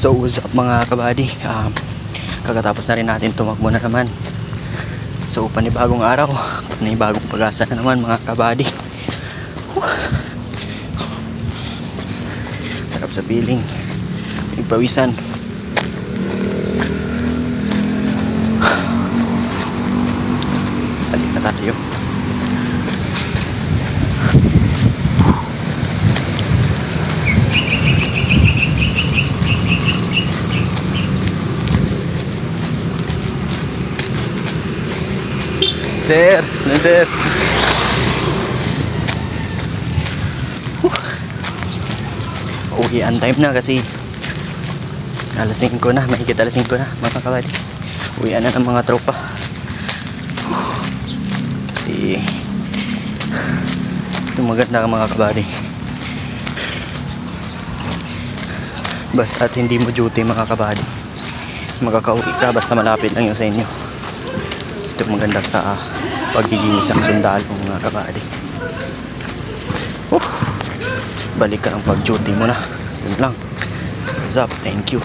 So what's up mga kabady, kakatapos na rin natin tumakbo na naman. So panibagong araw, panibagong pag-asa na naman mga kabady. Sarap sa piling, pagpawisan. Balik na tayo. Sir, sir. Uwi on time na kasi alas 5 na, mahigit alas 5 na mga kabady. Uwian na ng mga tropa kasi ito maganda mga kabady. Basta't hindi mo duty mga kabady, makakauwi ka basta malapit lang yun sa inyo. Ito maganda sa pagiging isang sundalo mga kabady. Balik ka ng pag-duty mo na. Yun lang. What's up? Thank you.